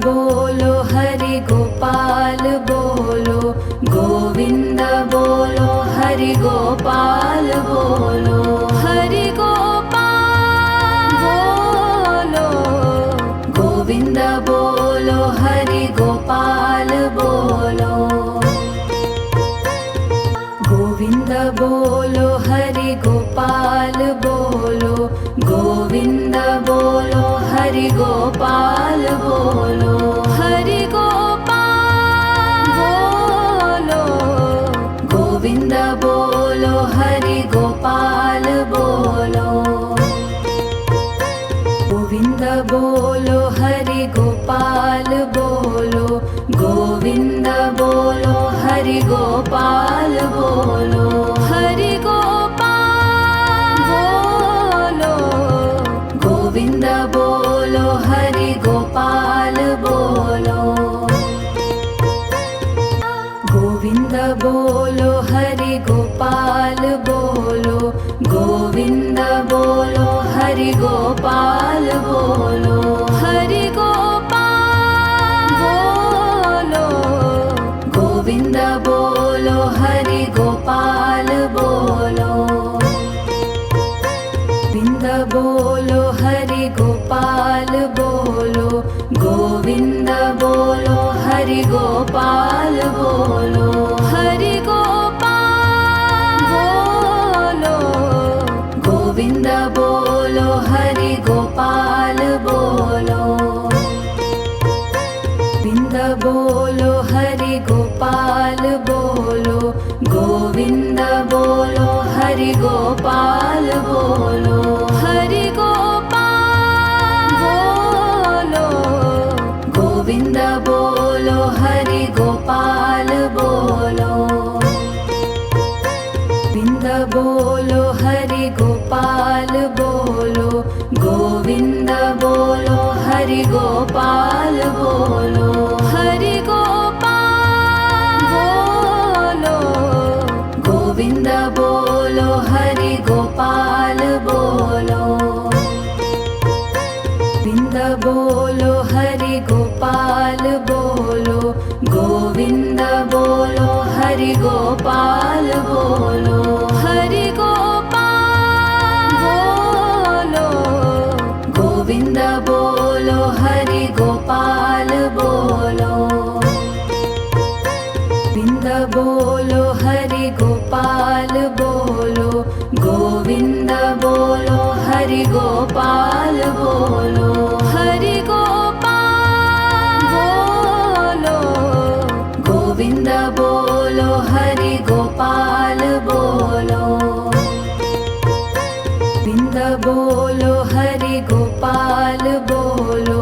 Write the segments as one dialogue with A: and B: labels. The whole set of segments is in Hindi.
A: बोलो हरि गोपाल बोलो, गोविंद बोलो हरि गोपाल बोलो, हरि गोपाल बोलो, गोविंद बोलो हरि गोपाल बोलो, गोविंद बोलो हरि गोपाल बोलो, गोविंद बोलो हरि गोपाल बोलो, हरि गोपाल बोलो, गोविंद बोलो हरि गोपाल बोलो, गोविंद बोलो हरि गोपाल बोलो, गोविंद बोलो हरि गोपाल बोलो, हरि गोपाल बोलो, गोविंद बोलो हरि गोपाल बोलो, गोविंद बोलो हरि गोपाल बोलो, गोविंद बोलो हरि गोपाल बोलो, हरि गोपाल बोलो, गोविंद बोलो हरि गोपाल बोलो, गोविंद बोलो हरि गोपाल बोलो, गोविंद बोलो हरि गोपाल बोलो, हरि गोपाल बोलो, गोविंद बोलो हरि गोपाल बोलो, गोविंद बोलो हरि गोपाल बोलो, गोविंद बोलो हरि गोपाल बोलो, हरि गोपाल बोलो, गोविंद बोलो हरि गोपाल बोलो, गोविंद बोलो हरि गोपाल बोलो, गोविंद बोलो हरि गोपाल बोलो, हरि गोपाल बोलो, गोविंद बोलो हरि गोपाल बोलो, गोविंद बोलो हरि गोपाल बोलो, गोविंद बोलो हरि गोपाल बोलो, हरि गोपाल बोलो, गोविंद बोलो हरि गोपाल बोलो, गोविंद बोलो हरि गोपाल बोलो, गोविंद बोलो हरि गोपाल बोलो, हरि गोपाल बोलो, गोविंद बोलो हरि गोपाल बोलो, गोविंद बोलो हरि गोपाल बोलो,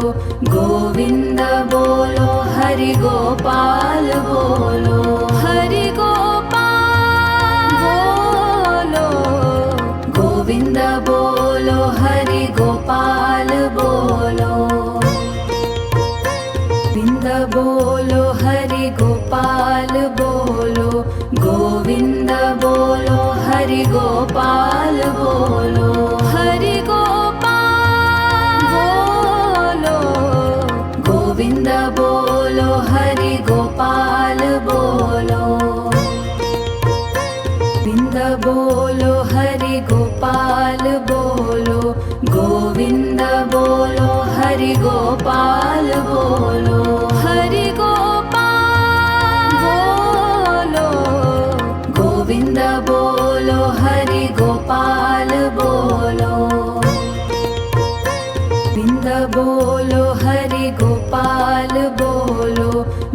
A: गोविंद बोलो हरि गोपाल बोलो, हरि गोपाल बोलो, गोविंद बोलो हरि गोपाल बोलो, गोविंद बोलो हरि गोपाल बोलो, गोविंद बोलो हरि गोपाल बोलो, हरि गोपाल बोलो, गोविंद बोलो हरि गोपाल बोलो, गोविंद बोलो हरि गोपाल बोलो, गोविंद बोलो हरि गोपाल बोलो, हरि गोपाल बोलो, गोविंद बोलो हरि गोपाल बोलो, गोविंद बोलो हरि गोपाल बोलो,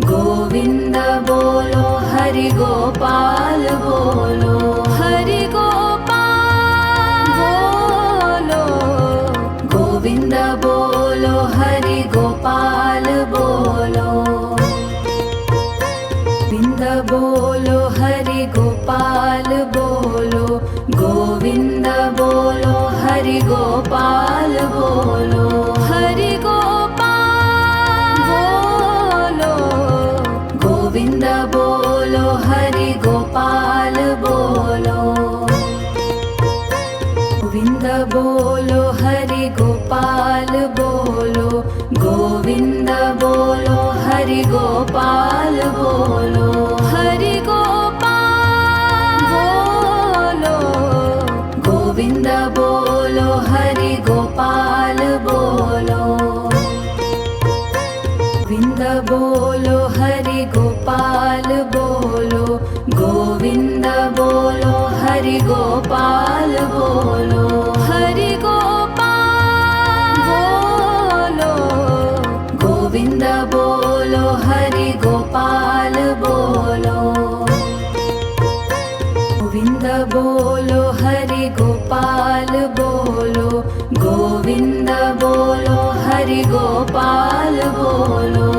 A: गोविंद बोलो हरि गोपाल बोलो, हरि गोपाल बोलो, गोविंद बोलो हरि गोपाल बोलो, गोविंद बोलो हरि गोपाल बोलो, गोविंद बोलो हरि गोपाल बोलो, हरि गोपाल बोलो, गोविंद बोलो हरि गोपाल बोलो, गोविंद बोलो बोलो हरि गोपाल बोलो गोविंद बोलो हरि गोपाल बोलो हरि गोपाल बोलो गोविंद बोलो हरि गोपाल बोलो गोविंद बोलो हरि गोपाल बोलो गोविंद बोलो हरि गोपाल बोलो हरि गोपाल बोलो गोविंद बोलो हरि गोपाल बोलो गोविंद बोलो हरि गोपाल बोलो गोविंद बोलो हरि गोपाल बोलो